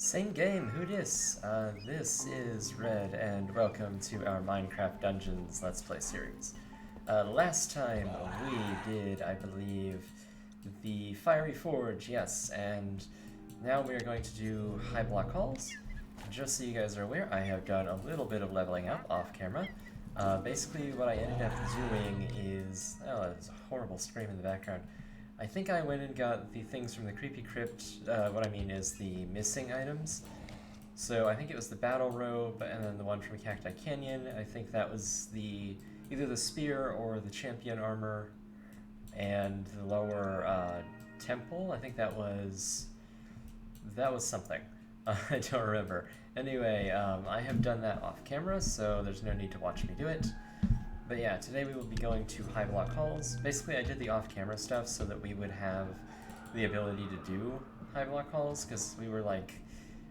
Same game, who dis? This is Red, and welcome to our Minecraft Dungeons Let's Play series. Last time we did, I believe, the Fiery Forge, yes, and now we are going to do Highblock halls. Just so you guys are aware, I have done a little bit of leveling up off camera. Basically what I ended up doing is... oh, there's a horrible scream in the background. I think I went and got the things from the Creepy Crypt. What I mean is the missing items. So I think it was the Battle Robe and then the one from Cacti Canyon. I think that was either the Spear or the Champion Armor and the lower Temple. I think that was something. I don't remember. Anyway, I have done that off camera, so there's no need to watch me do it. But yeah, today we will be going to Highblock halls. Basically, I did the off-camera stuff so that we would have the ability to do Highblock halls, because we were like,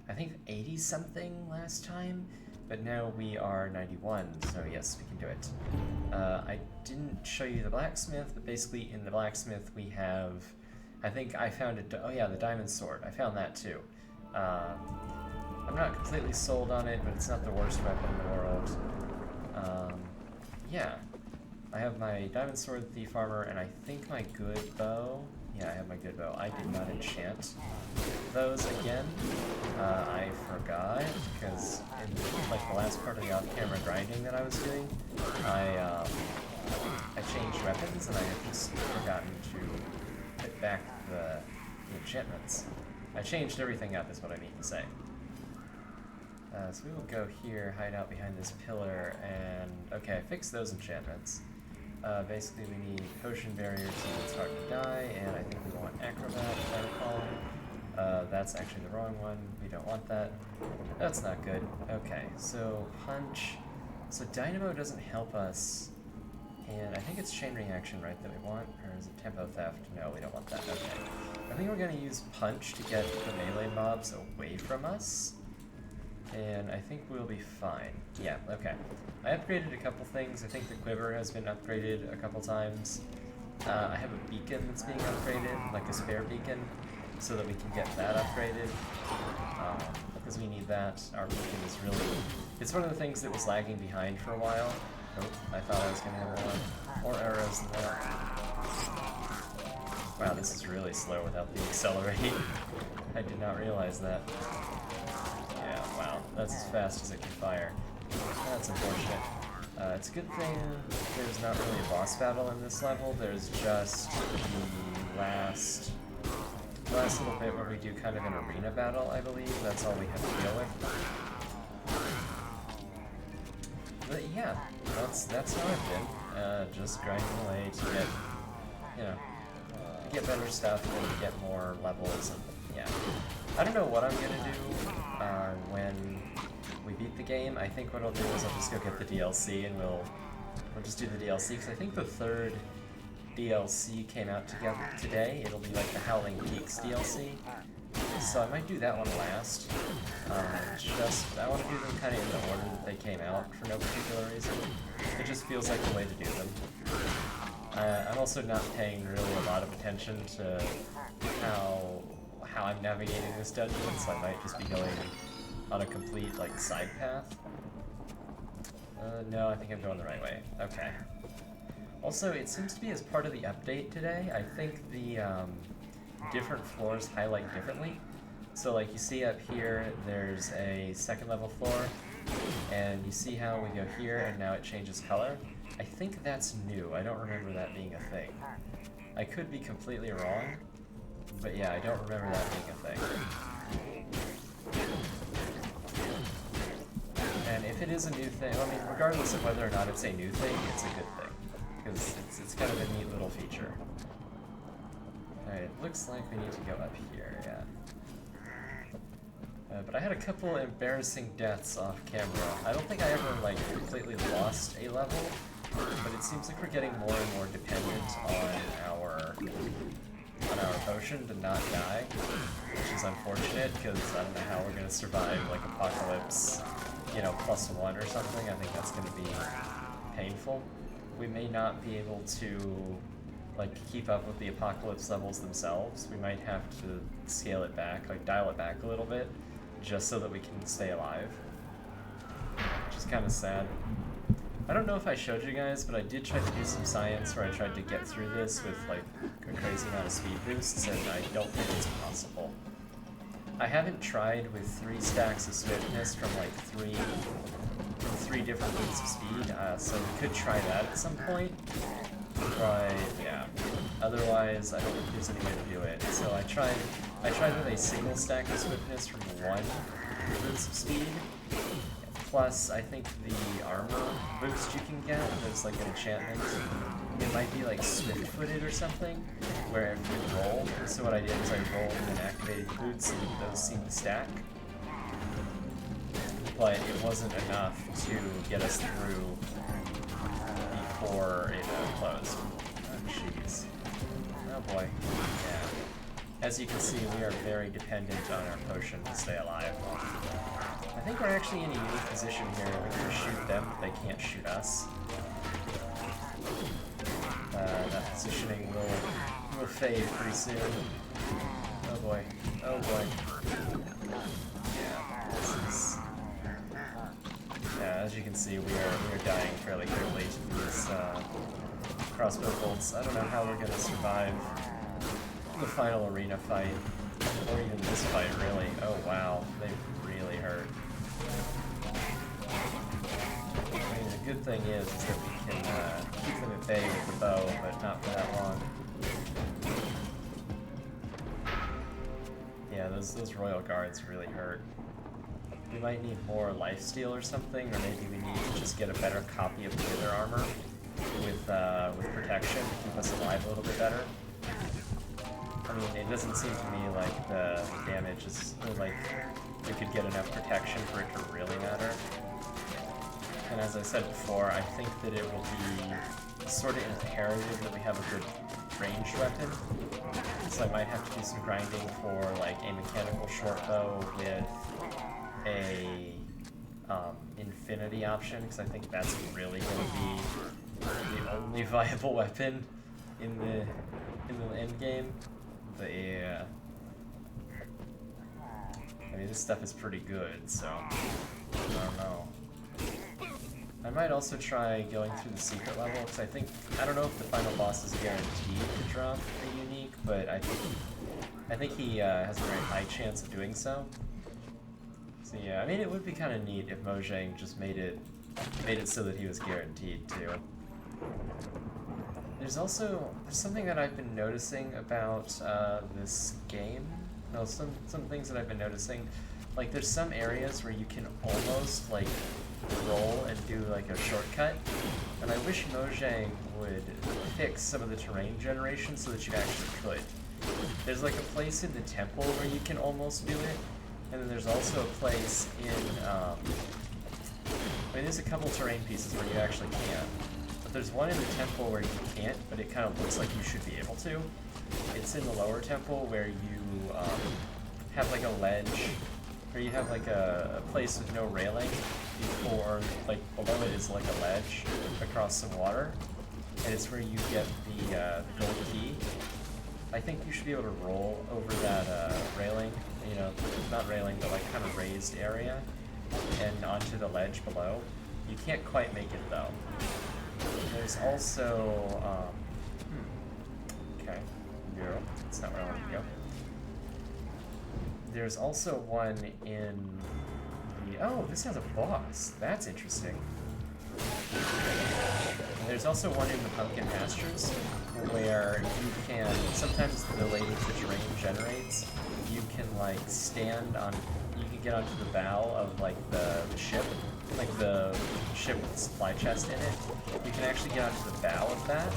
I think 80-something last time, but now we are 91, so yes, we can do it. I didn't show you the blacksmith, but basically in the blacksmith we have, I think I found it, oh yeah, the diamond sword. I found that too. I'm not completely sold on it, but it's not the worst weapon in the world. Yeah, I have my diamond sword, thief armor, and I think my good bow. Yeah, I have my good bow. I did not enchant those again. I forgot, because in like the last part of the off-camera grinding that I was doing, I changed weapons, and I had just forgotten to put back the enchantments. I changed everything up, is what I mean to say. So we will go here, hide out behind this pillar, and... okay, I fixed those enchantments. Basically we need potion barriers so it's hard to die, and I think we want acrobat, if I recall. That's actually the wrong one. We don't want that. That's not good. Okay, so punch. So dynamo doesn't help us, and I think it's chain reaction, right, that we want? Or is it tempo theft? No, we don't want that. Okay. I think we're going to use punch to get the melee mobs away from us. And I think we'll be fine. Yeah, okay. I upgraded a couple things. I think the quiver has been upgraded a couple times. I have a beacon that's being upgraded, like a spare beacon, so that we can get that upgraded. Because we need that. Our beacon is really... it's one of the things that was lagging behind for a while. Oh, I thought I was going to have more arrows than that. Wow, this is really slow without the accelerate. I did not realize that. Wow, that's as fast as it can fire. That's unfortunate. It's a good thing there's not really a boss battle in this level. There's just the last little bit where we do kind of an arena battle, I believe. That's all we have to deal with. But yeah, that's how I've been. Just grinding away to get, to get better stuff and to get more levels. And yeah, I don't know what I'm gonna do when we beat the game. I think what I'll do is I'll just go get the DLC and we'll just do the DLC, because I think the third DLC came out today. It'll be like the Howling Peaks DLC. So I might do that one last. I want to do them kind of in the order that they came out for no particular reason. It just feels like the way to do them. I'm also not paying really a lot of attention to how I'm navigating this dungeon, so I might just be going on a complete, like, side path. No, I think I'm going the right way. Okay. Also, it seems to be as part of the update today, I think the different floors highlight differently. So, like, you see up here, there's a second level floor, and you see how we go here, and now it changes color. I think that's new. I don't remember that being a thing. I could be completely wrong, but yeah, I don't remember that being a thing. And if it is a new thing, I mean, regardless of whether or not it's a new thing, it's a good thing. Because it's kind of a neat little feature. Alright, it looks like we need to go up here, yeah. But I had a couple embarrassing deaths off camera. I don't think I ever, like, completely lost a level, but it seems like we're getting more and more dependent on our potion to not die, which is unfortunate, because I don't know how we're going to survive, like, Apocalypse, +1 or something. I think that's going to be painful. We may not be able to, like, keep up with the Apocalypse levels themselves. We might have to scale it back, like, dial it back a little bit, just so that we can stay alive, which is kind of sad. I don't know if I showed you guys, but I did try to do some science where I tried to get through this with like a crazy amount of speed boosts, and I don't think it's possible. I haven't tried with 3 stacks of swiftness from like three different boosts of speed, so we could try that at some point. But yeah, otherwise I don't think there's any way to do it. So I tried with a single stack of swiftness from 1 boost of speed. Plus, I think the armor boost you can get, there's like an enchantment. It might be like swift-footed or something, where you roll. So what I did was I rolled and then activated boots, and those seemed to stack. But it wasn't enough to get us through before it closed. Oh, jeez. Oh boy. Yeah. As you can see, we are very dependent on our potion to stay alive. I think we're actually in a unique position here. We can shoot them, but they can't shoot us. That positioning will fade pretty soon. Oh boy. Oh boy. Yeah, this is... Yeah, as you can see, we are dying fairly quickly to these crossbow bolts. I don't know how we're going to survive the final arena fight, or even this fight, really. Oh wow, they really hurt. I mean, the good thing is that we can keep them at bay with the bow, but not for that long. Yeah, those royal guards really hurt. We might need more lifesteal or something, or maybe we need to just get a better copy of the wither armor with protection to keep us alive a little bit better. I mean, it doesn't seem to me like the damage is like we could get enough protection for it to really matter. And as I said before, I think that it will be sort of imperative that we have a good ranged weapon. So I might have to do some grinding for like a mechanical short bow with a infinity option, because I think that's really going to be the only viable weapon in the end game. But yeah, I mean, this stuff is pretty good, so I don't know. I might also try going through the secret level, because I don't know if the final boss is guaranteed to drop a unique, but I think he has a very high chance of doing so. So yeah, I mean, it would be kind of neat if Mojang just made it so that he was guaranteed to. There's something that I've been noticing about this game. No, some things that I've been noticing. Like, there's some areas where you can almost like roll and do like a shortcut, and I wish Mojang would fix some of the terrain generation so that you actually could. There's like a place in the temple where you can almost do it, and then there's also a place in I mean, there's a couple terrain pieces where you actually can. But there's one in the temple where you can't, but it kind of looks like you should be able to. It's in the lower temple where you have like a ledge, where you have like a place with no railing before, like below it is like a ledge across some water, and it's where you get the gold key. I think you should be able to roll over that railing, you know, not railing, but like kind of raised area, and onto the ledge below. You can't quite make it though. There's also, okay, no, that's not where I want to go. There's also one in the, oh, this has a boss. That's interesting. There's also one in the Pumpkin Pastures where you can, sometimes the way the terrain generates, you can like stand on, you can get onto the bow of like the ship, like the ship with the supply chest in it. You can actually get onto the bow of that,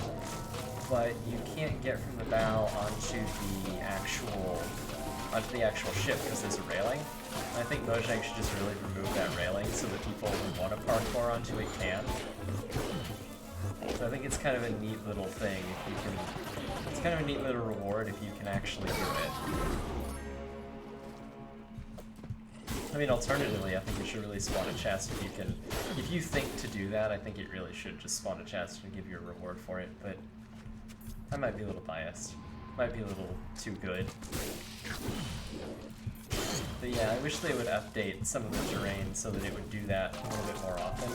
but you can't get from the bow onto the actual ship because there's a railing. And I think Mojang should just really remove that railing so that people who want to parkour onto it can. So I think it's kind of a neat little thing if you can, it's kind of a neat little reward if you can actually do it. I mean, alternatively, I think it should really spawn a chest if you can, if you think to do that, I think it really should just spawn a chest and give you a reward for it, but I might be a little biased. Might be a little too good. But yeah, I wish they would update some of the terrain so that it would do that a little bit more often.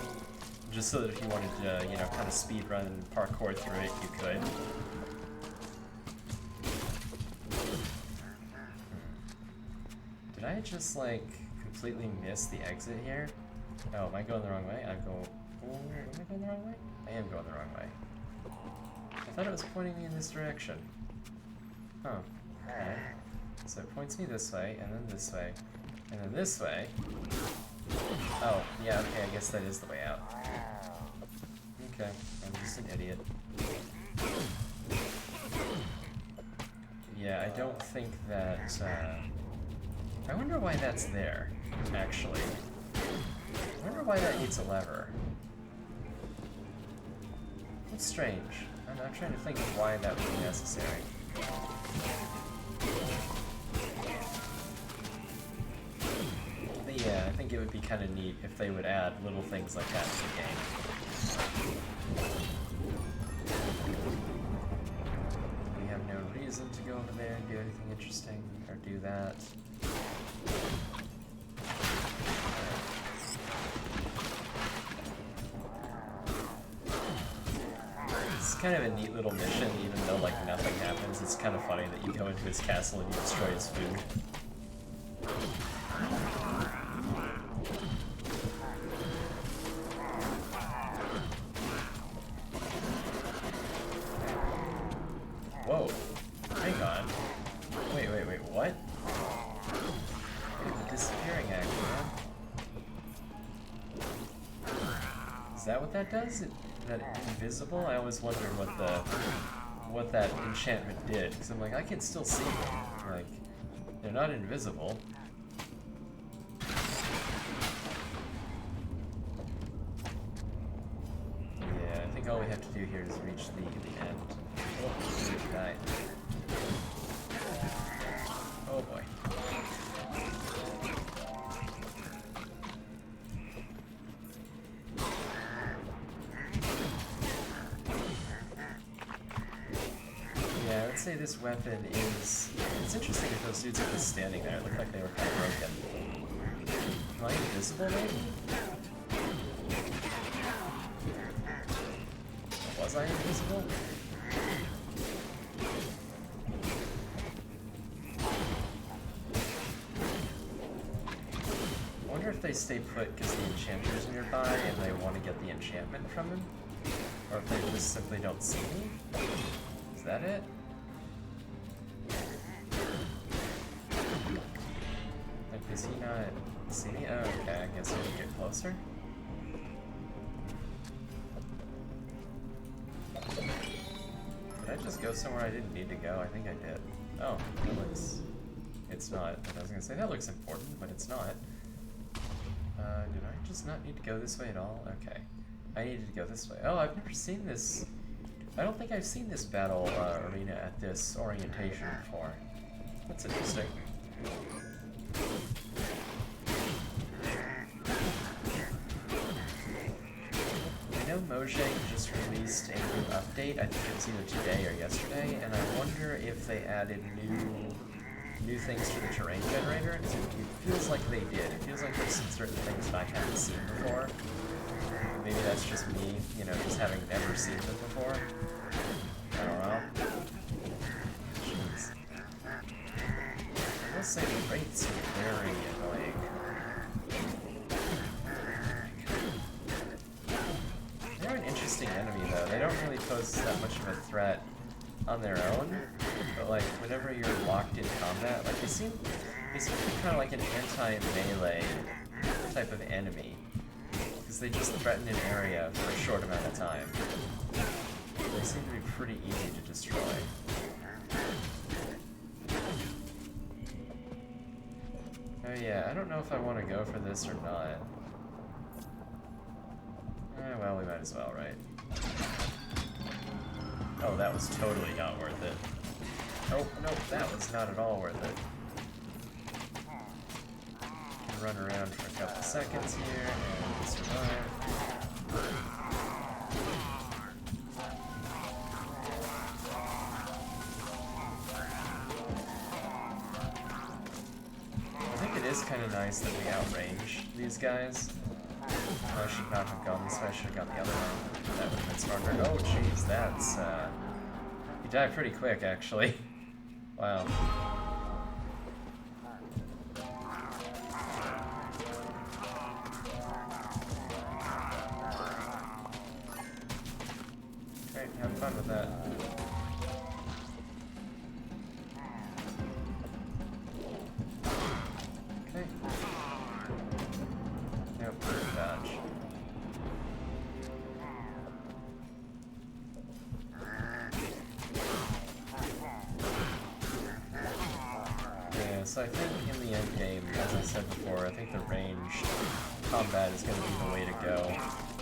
Just so that if you wanted to, you know, kind of speed run and parkour through it, you could. Did I just, like, completely miss the exit here? Oh, am I going the wrong way? I'm going... Oh, am I going the wrong way? I am going the wrong way. I thought it was pointing me in this direction. Huh. Okay. So it points me this way, and then this way, and then this way. Oh, yeah, okay, I guess that is the way out. Okay, I'm just an idiot. Yeah, I don't think that, I wonder why that's there, actually. I wonder why that needs a lever. It's strange. I'm trying to think of why that would be necessary. But yeah, I think it would be kind of neat if they would add little things like that to the game. We have no reason to go over there and do anything interesting, or do that. It's kind of a neat little mission, even though like nothing happens. It's kind of funny that you go into his castle and you destroy his food. Whoa, hang on. Wait, what? The disappearing act, man. Is that what that does? That invisible? I always wondered what that enchantment did, because I'm like, I can still see them. Like, they're not invisible. Yeah, I think all we have to do here is reach the end. Oh, we died. Oh boy. I'd say this weapon is... It's interesting if those dudes are just standing there. It looked like they were kind of broken. Am I invisible, maybe? Was I invisible? I wonder if they stay put because the enchanter's nearby and they want to get the enchantment from him? Or if they just simply don't see me? Is that it? Does he not see me? Oh, okay, I guess I can get closer. Did I just go somewhere I didn't need to go? I think I did. Oh, that looks... It's not. I was gonna say that looks important, but it's not. Did I just not need to go this way at all? Okay. I needed to go this way. Oh, I've never seen this... I don't think I've seen this battle arena at this orientation before. That's interesting. I know Mojang just released a new update, I think it was either today or yesterday, and I wonder if they added new things to the terrain generator, because it feels like they did. It feels like there's some certain things that I haven't seen before. Maybe that's just me, you know, just having never seen them before. I don't know. Jeez. I will say the rates are very annoying. They're an interesting enemy, though. They don't really pose that much of a threat on their own, but like whenever you're locked in combat, like they seem kind of like an anti-melee type of enemy, because they just threaten an area for a short amount of time. They seem to be pretty easy to destroy. Oh yeah, I don't know if I want to go for this or not. Well, we might as well, right? Oh, that was totally not worth it. Oh, no, that was not at all worth it. Run around for a couple seconds here and survive. really nice that we outrange these guys. Oh, I should not have gone this way, I should have gone the other way. That would have been smarter. Oh, jeez, that's, he died pretty quick, actually. Wow. Great, have fun with that. Okay. Nope, dodge. Yeah, so I think in the end game, as I said before, I think the ranged combat is going to be the way to go.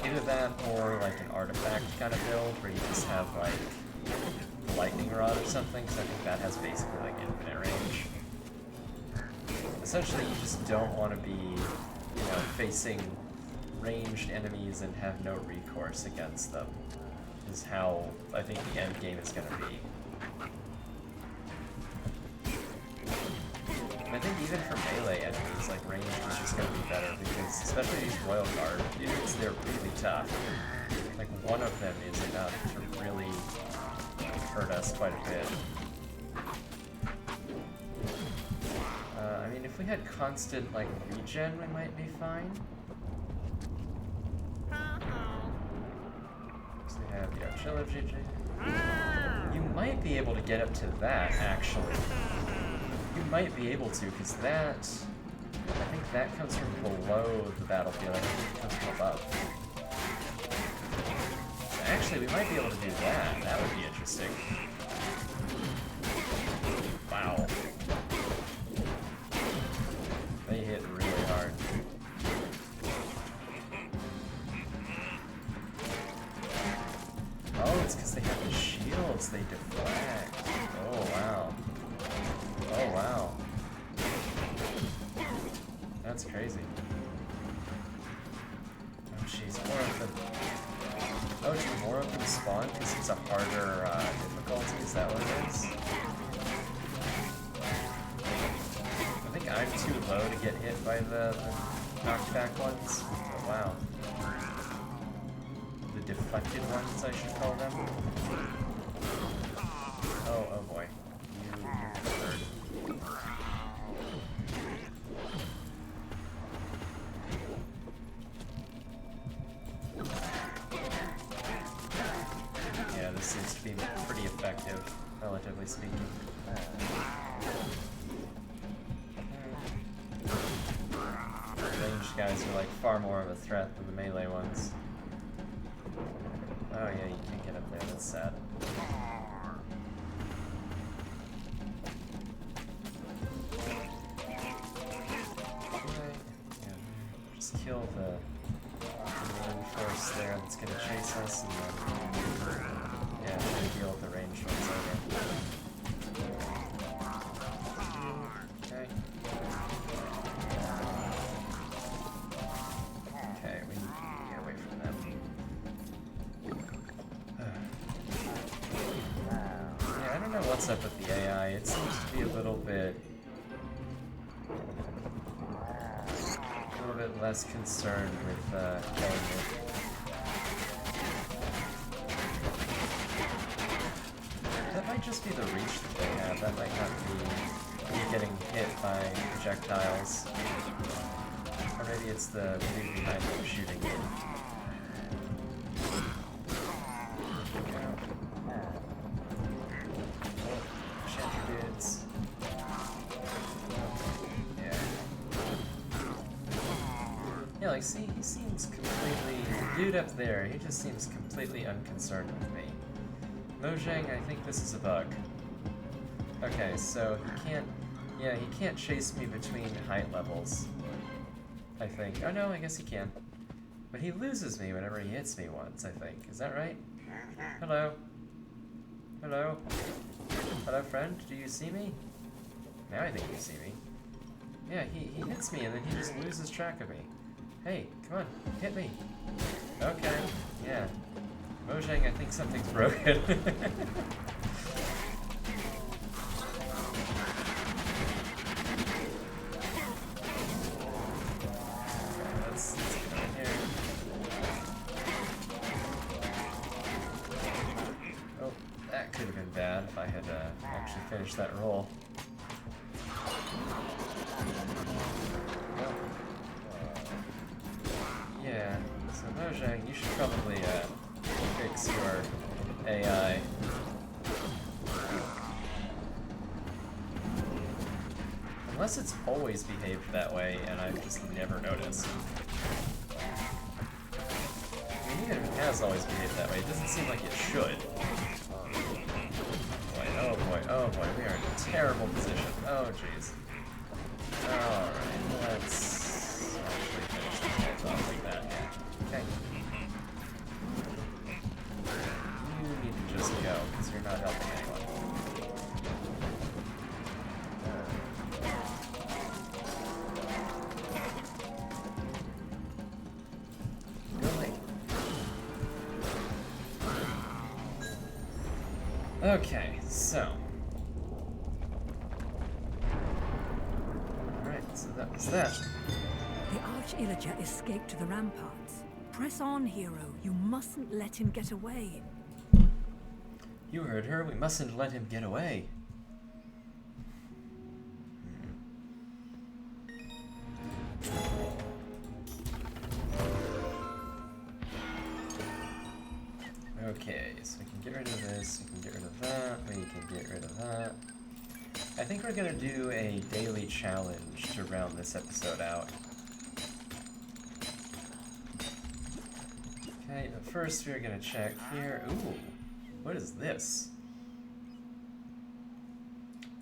Either that or like an artifact kind of build where you just have like the lightning rod or something, because I think that has basically like infinite range. Essentially, you just don't want to be, you know, facing ranged enemies and have no recourse against them, is how I think the end game is going to be. And I think even for melee enemies, like range is just going to be better, because especially these Royal Guard dudes, they're really tough. Like one of them is enough to really hurt us quite a bit. I mean, if we had constant, like, regen, we might be fine. So we have the Arch-Illager. You might be able to get up to that, actually. You might be able to, because that... I think that comes from below the battlefield. I don't think it comes from above. So actually, we might be able to do that. That would be interesting. Wow. They hit really hard. Oh, it's because they have the shields. They deflect. Oh, wow. Oh, wow. That's crazy. Oh, jeez. More of them. Oh, do more of them spawn because it's a harder difficulty? Is that what it is? I think I'm too low to get hit by the knocked back ones. Oh, wow. The deflected ones, I should call them. Oh boy. You're covered. Yeah, this seems to be pretty effective, relatively speaking. Ranged guys are like far more of a threat than the melee ones. Oh yeah, you can't get up there, that's sad. Okay. Yeah. Just kill the main force there that's gonna chase us, and then yeah, try to deal with the ranged ones over. Okay. Okay, we need to get away from them. Yeah, I don't know what's up with the AI. It seems to be a little bit less concerned with killing it. That might just be the reach that they have. That might not be getting hit by projectiles. Or maybe it's the dude behind them shooting it. Shanty dudes. Yeah. Yeah, like, see, he seems completely... The dude up there, he just seems completely unconcerned with me. Mojang, I think this is a bug. Okay, so he can't... Yeah, he can't chase me between height levels. I think. Oh no, I guess he can. But he loses me whenever he hits me once, I think. Is that right? Hello? Hello? Hello, friend? Do you see me? Now I think you see me. Yeah, he hits me and then he just loses track of me. Hey, come on, hit me. Okay, yeah. Mojang, I think something's broken. I had actually finished that roll. Yeah, so Mojang, you should probably fix your AI. Unless it's always behaved that way and I've just never noticed. I mean, even if it has always behaved that way, it doesn't seem like it should. Oh boy, oh boy, we are in a terrible position. Oh jeez. Alright, let's actually finish the guys off like that. Okay. You need to just go, because you're not helping anyone. Okay, so. Alright, so that was that. The Arch-Illager escaped to the ramparts. Press on, hero. You mustn't let him get away. You heard her. We mustn't let him get away. Okay, so we can get rid of this, we can get rid of that, we can get rid of that. I think we're gonna do a daily challenge to round this episode out. Okay, but first we're gonna check here. Ooh, what is this?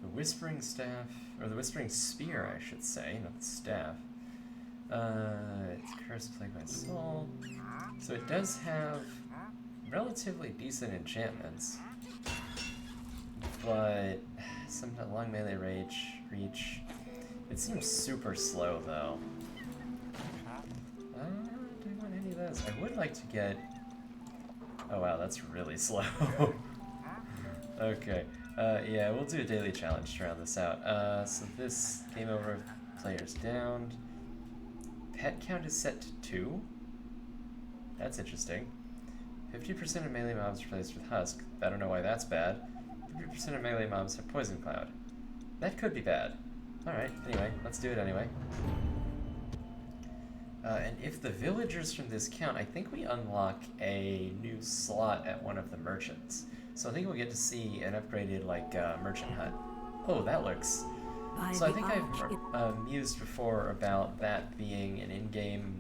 The Whispering Staff, or the Whispering Spear, I should say, not the staff. It's Cursed Plague by Soul. So it does have relatively decent enchantments, but some long melee reach. It seems super slow though. Do I want any of those? I would like to get. Oh wow, that's really slow. Okay, yeah, we'll do a daily challenge to round this out. So this game over, players downed. Pet count is set to 2. That's interesting. 50% of melee mobs replaced with Husk. I don't know why that's bad. 50% of melee mobs have Poison Cloud. That could be bad. Alright, anyway, let's do it anyway. And if the villagers from this count, I think we unlock a new slot at one of the merchants. So I think we'll get to see an upgraded, like, merchant hut. Oh, that looks... So I think I've mused before about that being an in-game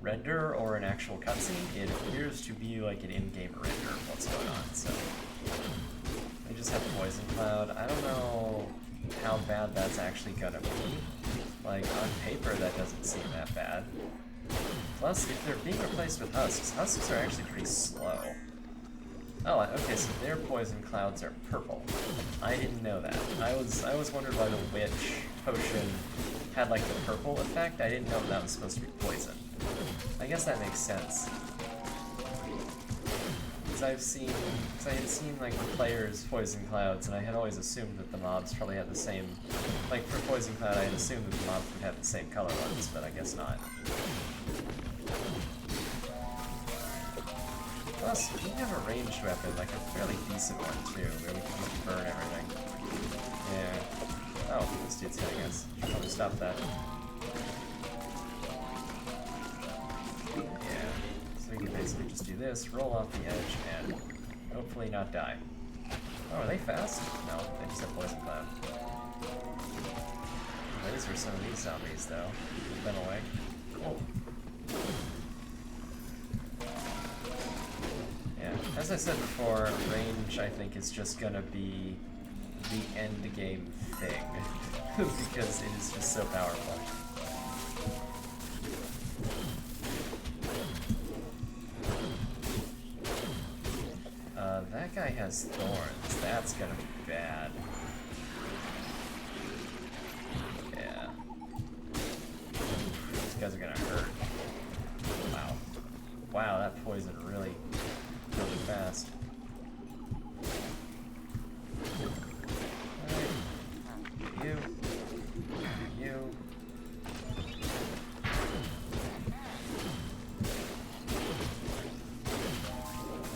render or an actual cutscene. It appears to be like an in-game render of what's going on, so... I just have Poison Cloud. I don't know how bad that's actually gonna be. Like, on paper, that doesn't seem that bad. Plus, if they're being replaced with Husks, Husks are actually pretty slow. Oh, okay, so their Poison Clouds are purple. I didn't know that. I was wondering why the Witch potion had, like, the purple effect. I didn't know that was supposed to be poison. I guess that makes sense. Because I had seen, like, the players' Poison Clouds, and I had always assumed that the mobs probably had the same... Like, for Poison Cloud, I had assumed that the mobs would have the same color ones, but I guess not. Plus, we have a ranged weapon, like a fairly decent one, too, where we can just burn everything. Yeah. Oh, this dude's hitting us. Should probably stop that. Yeah. So we can basically just do this, roll off the edge, and hopefully not die. Oh, are they fast? No, they just have Poison Cloud. Laser some of these zombies, though. Put them away. Cool. Yeah, as I said before, range, I think, is just gonna be the end game thing. Because it is just so powerful. That guy has thorns. That's gonna be bad. Yeah. These guys are gonna hurt. Wow. Wow, that poison really fast. Alright. You.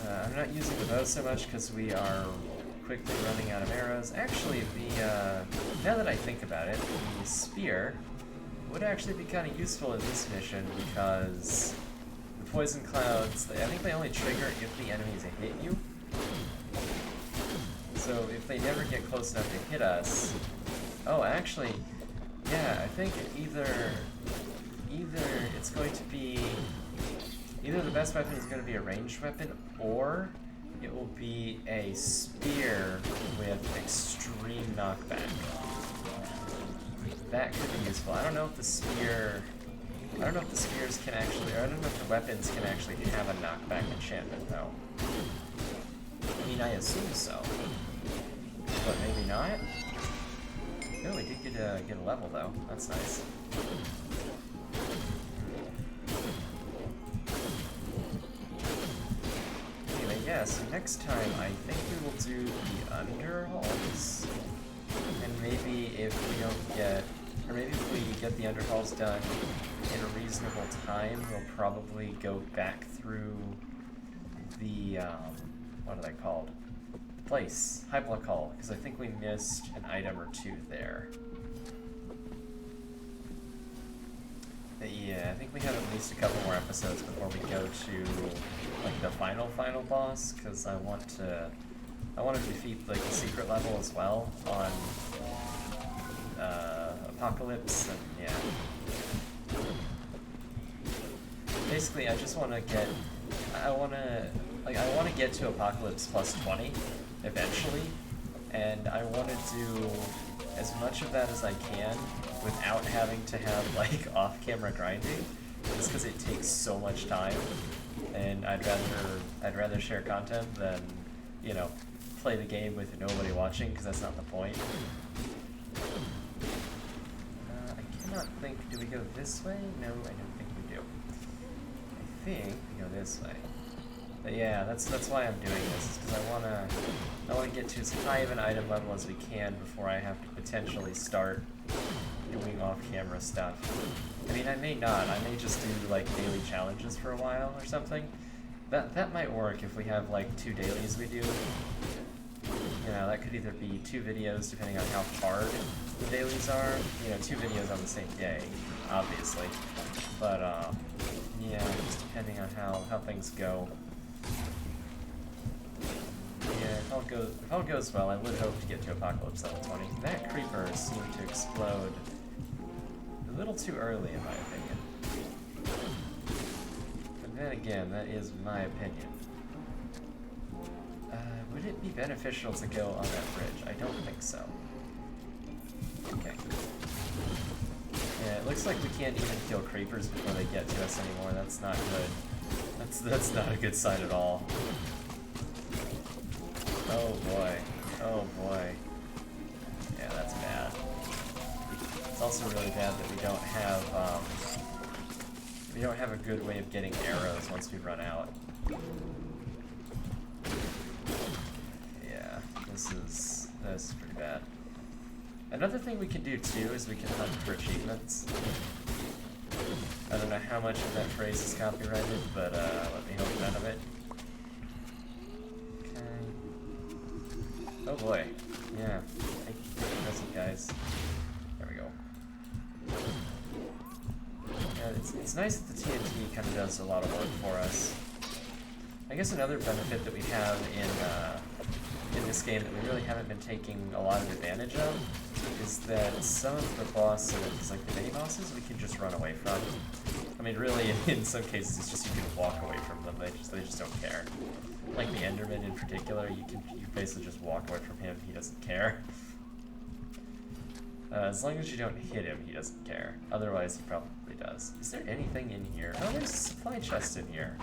I'm not using the bow so much because we are quickly running out of arrows. Actually, now that I think about it, the spear would actually be kind of useful in this mission because the poison clouds, I think they only trigger if the enemies hit you. So if they never get close enough to hit us... Oh, actually, yeah, I think either it's going to be... Either the best weapon is going to be a ranged weapon, or it will be a spear with extreme knockback. That could be useful. I don't know if the spears can actually, or I don't know if the weapons can actually have a knockback enchantment, though. I mean, I assume so, but maybe not. Oh, we did get a level though. That's nice. Anyway, yeah. So next time, I think we will do the underhalls, and maybe if we don't get, or maybe if we get the underhalls done in a reasonable time, we'll probably go back through the what are they called? Place, Highblock Hall, because I think we missed an item or two there. But yeah, I think we have at least a couple more episodes before we go to like the final boss, because I want to defeat like the secret level as well on Apocalypse, and yeah. Basically, I just want to get, I want to get to Apocalypse plus 20 eventually, and I want to do as much of that as I can without having to have like off-camera grinding, just because it takes so much time, and I'd rather share content than, you know, play the game with nobody watching, because that's not the point. I cannot think. Do we go this way? No, I don't think we do. I think we go this way. But yeah, that's why I'm doing this, because I wanna get to as high of an item level as we can before I have to potentially start doing off-camera stuff. I mean, I may not. I may just do like daily challenges for a while or something. That might work if we have like 2 dailies we do. You know, that could either be 2 videos depending on how hard the dailies are. You know, 2 videos on the same day, obviously. But yeah, just depending on how things go. Yeah, if all goes well, I would hope to get to Apocalypse level 20. That creeper seemed to explode a little too early, in my opinion. But then again, that is my opinion. Would it be beneficial to go on that bridge? I don't think so. Okay. Yeah, it looks like we can't even kill creepers before they get to us anymore. That's not good. That's not a good sign at all. Oh boy. Oh boy. Yeah, that's bad. It's also really bad that we don't have a good way of getting arrows once we run out. Yeah, this is pretty bad. Another thing we can do too is we can hunt for achievements. I don't know how much of that phrase is copyrighted, but let me hope none of it. Oh boy. Yeah. Take the present, guys. There we go. Yeah, it's nice that the TNT kind of does a lot of work for us. I guess another benefit that we have in this game that we really haven't been taking a lot of advantage of is that some of the bosses, like the mini-bosses, we can just run away from. I mean, really, in some cases, it's just you can walk away from them. They just don't care. Like the Enderman in particular, you basically just walk away from him. He doesn't care. As long as you don't hit him, he doesn't care. Otherwise, he probably does. Is there anything in here? Oh, there's a supply chest in here.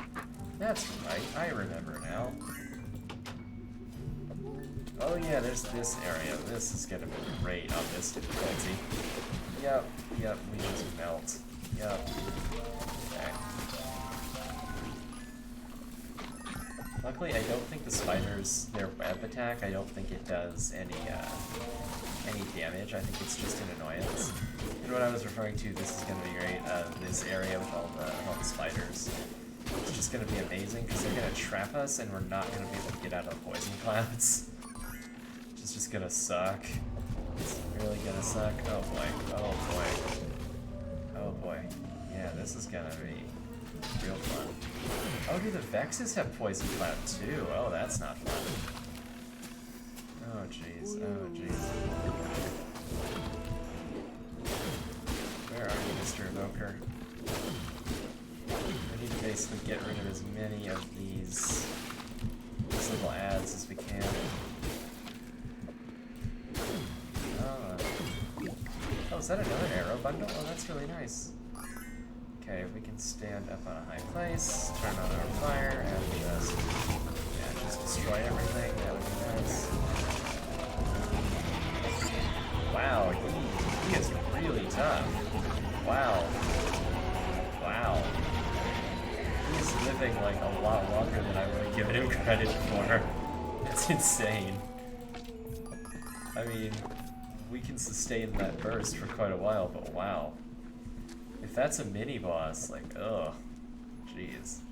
That's right. I remember now. Oh yeah, there's this area. This is gonna be great on this difficulty. Yep, we just melt. Yep. Okay. Luckily, I don't think the spiders, their web attack, I don't think it does any damage. I think it's just an annoyance. And what I was referring to, this is gonna be great, this area with all the spiders. It's just gonna be amazing, because they're gonna trap us, and we're not gonna be able to get out of the poison clouds. is just gonna suck. It's really gonna suck. Oh boy. Oh boy. Oh boy. Yeah, this is gonna be real fun. Oh, do the Vexes have Poison Cloud too? Oh, that's not fun. Oh jeez. Oh jeez. Where are you, Mr. Evoker? We need to basically get rid of as many of these little ads as we can. Oh, is that another arrow bundle? Oh, that's really nice. Okay, if we can stand up on a high place, turn on our fire, and just destroy everything, that would be nice. Wow, he is really tough. Wow. Wow. He's living like a lot longer than I would have given him credit for. That's insane. I mean, we can sustain that burst for quite a while, but wow. If that's a mini-boss, like, ugh. Jeez.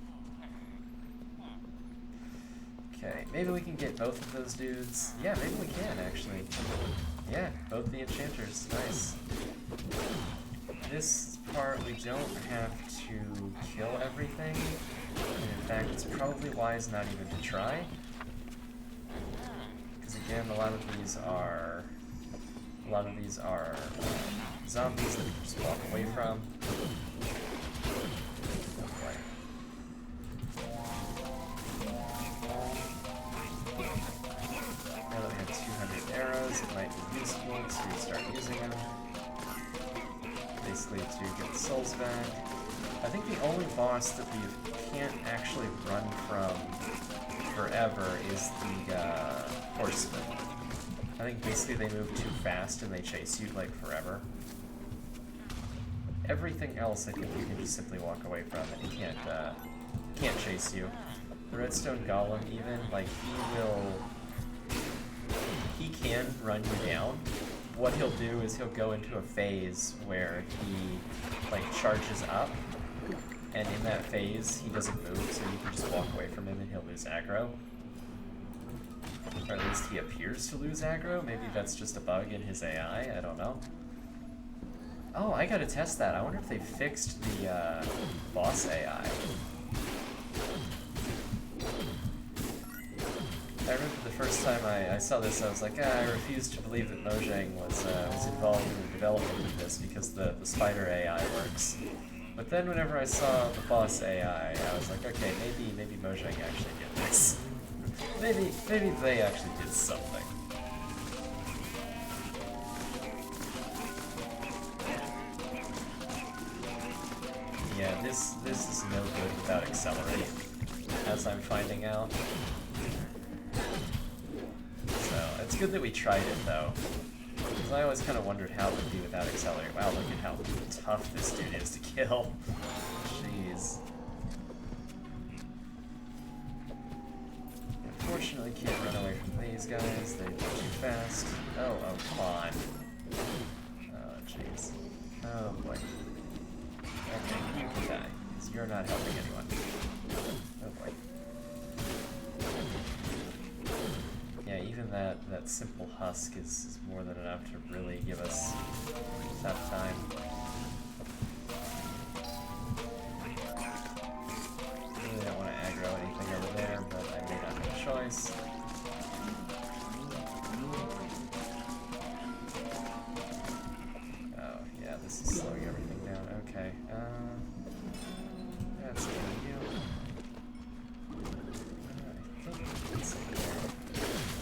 Okay, maybe we can get both of those dudes. Yeah, maybe we can, actually. Yeah, both the enchanters. Nice. This part, we don't have to kill everything. And in fact, it's probably wise not even to try. Because again, a lot of these are zombies that we can just walk away from. Oh boy. Now that we have 200 arrows, it might be useful to start using them. Basically to get the souls back. I think the only boss that we can't actually run from forever is the horseman. I think basically they move too fast and they chase you like forever. Everything else I think you can just simply walk away from and he can't chase you. The redstone golem even, like he can run you down. What he'll do is he'll go into a phase where he like charges up, and in that phase he doesn't move, so you can just walk away from him and he'll lose aggro. Or at least he appears to lose aggro. Maybe that's just a bug in his AI, I don't know. Oh, I gotta test that. I wonder if they fixed the boss AI. I remember the first time I saw this, I was like, I refuse to believe that Mojang was involved in the development of this because the spider AI works. But then whenever I saw the boss AI, I was like, okay, maybe Mojang actually did this. Maybe they actually did something. Yeah, this is no good without accelerate, as I'm finding out. So, it's good that we tried it, though. Because I always kind of wondered how it would be without accelerate. Wow, look at how tough this dude is to kill. Jeez. Unfortunately, can't run away from these guys. They're too fast. Oh, come on. Oh, jeez. Oh, boy. Okay, you can die, because you're not helping anyone. Oh, boy. Yeah, even that simple husk is more than enough to really give us a tough time. Really don't want to aggro anything over there, but I may not have a choice. Oh, yeah, this is slowing everything down. Okay, that's killing you.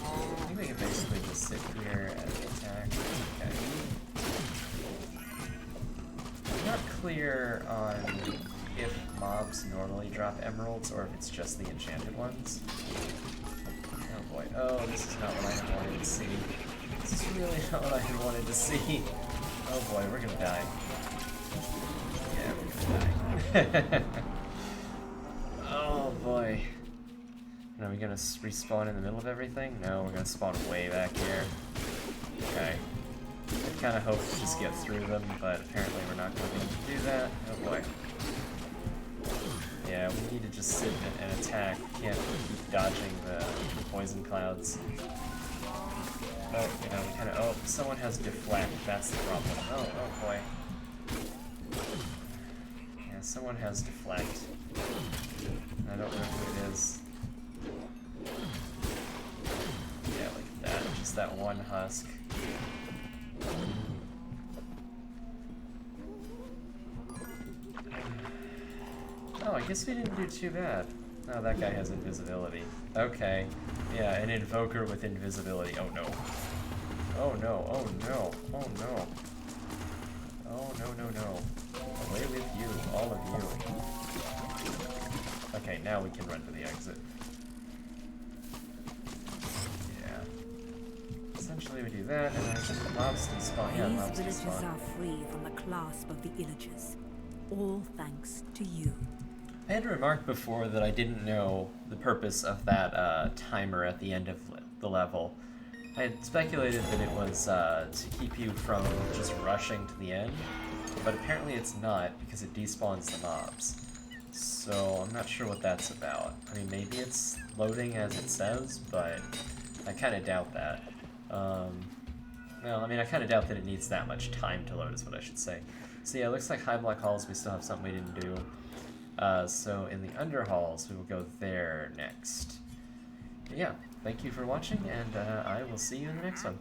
I think we can basically just sit here and attack. Okay. I'm not clear on if mobs normally drop emeralds or if it's just the enchanted ones. Oh boy. Oh, this is not what I had wanted to see. This is really not what I had wanted to see. Oh boy, we're gonna die. Yeah, we're gonna die. Oh boy. And are we gonna respawn in the middle of everything? No, we're gonna spawn way back here. Okay. I kinda hoped to just get through them, but apparently we're not gonna be able to do that. Oh boy. Yeah, we need to just sit and attack. We can't keep dodging the poison clouds. But, you know, we kind of... Oh, someone has deflect. That's the problem. Oh boy. Yeah, someone has deflect. I don't know who it is. Yeah, like that. Just that one husk. Oh, I guess we didn't do too bad. Oh, that guy has invisibility. Okay. Yeah, an invoker with invisibility. Oh no. Oh no, oh no, oh no. Oh no. Away with you, all of you. Okay, now we can run to the exit. Yeah. Essentially we do that, and then I think the mobs despawn. Yeah, mobs These villages despawn. are free from the clasp of the Illagers. All thanks to you. I had remarked before that I didn't know the purpose of that timer at the end of the level. I had speculated that it was to keep you from just rushing to the end, but apparently it's not, because it despawns the mobs. So I'm not sure what that's about. I mean, maybe it's loading as it says, but I kind of doubt that. Well, I mean, I kind of doubt that it needs that much time to load is what I should say. So yeah, it looks like Highblock Halls, we still have something we didn't do. So in the Underhalls, we will go there next. But yeah, thank you for watching, and I will see you in the next one.